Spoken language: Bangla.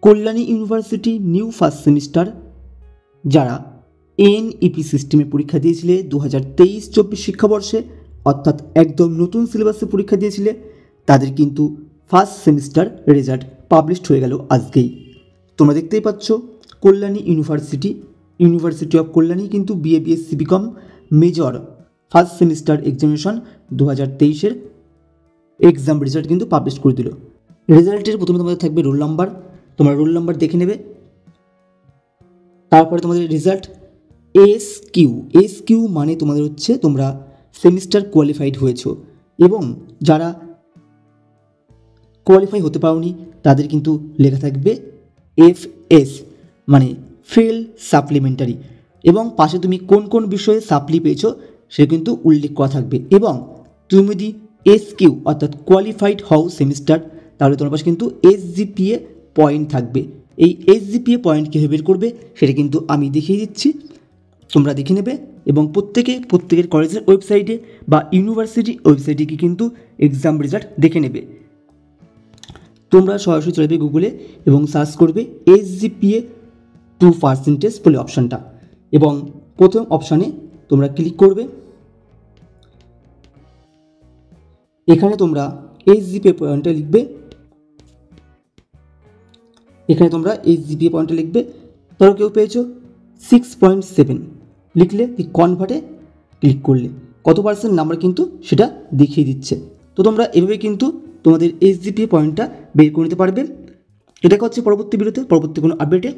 Kalyani university new first semester যারা এনইপি সিস্টেমে পরীক্ষা দিয়েছিলে 2023-24 শিক্ষাবর্ষে, অর্থাৎ একদম নতুন সিলেবাসে পরীক্ষা দিয়েছিলে, তাদের কিন্তু ফার্স্ট সেমিস্টার রেজাল্ট পাবলিশড হয়ে গেল আজকেই। তোমরা দেখতেই পাচ্ছ কল্যাণী ইউনিভার্সিটি অফ কল্যাণী কিন্তু BA BSc BCom major first semester examination 2023-এর এক্সাম রেজাল্ট কিন্তু পাবলিশ করে দিল। রেজাল্টের প্রথমে তোমাদের থাকবে রোল নাম্বার, তোমরা রোল নাম্বার দেখে নেবে। তারপরে তোমাদের রেজাল্ট এস কিউ মানে তোমাদের হচ্ছে তোমরা সেমিস্টার কোয়ালিফাইড হয়েছো, এবং যারা কোয়ালিফাই হতে পারোনি তাদের কিন্তু লেখা থাকবে FS মানে ফেল সাপ্লিমেন্টারি, এবং পাশে তুমি কোন কোন বিষয়ে সাপ্লি পেয়েছো সে কিন্তু উল্লেখ করা থাকবে। এবং তুমি যদি SQ অর্থাৎ কোয়ালিফাইড হও সেমিস্টার, তাহলে তোমার পাশে কিন্তু SGPA পয়েন্ট থাকবে। এই SGPA পয়েন্ট কীভাবে বের করবে সেটা কিন্তু আমি দেখিয়ে দিচ্ছি, তোমরা দেখে নেবে। এবং প্রত্যেকের কলেজের ওয়েবসাইটে বা ইউনিভার্সিটি ওয়েবসাইটে গিয়ে কিন্তু এক্সাম রেজাল্ট দেখে নেবে। তোমরা সরাসরি চলে যাবে গুগলে এবং সার্চ করবে SGPA 2% বলে অপশানটা, এবং প্রথম অপশানে তোমরা ক্লিক করবে। এখানে তোমরা SGPA পয়েন্টটা লিখবে, ধরো কেউ পেয়েছো 6.7, লিখলে কনভার্টে ক্লিক করলে কত পার্সেন্ট নাম্বার কিন্তু সেটা দেখিয়ে দিচ্ছে। তো তোমরা এভাবে কিন্তু তোমাদের SGPA পয়েন্টটা বের করে নিতে পারবে। এটা হচ্ছে পরবর্তী ভিডিওতে, পরবর্তী কোনো আপডেটে।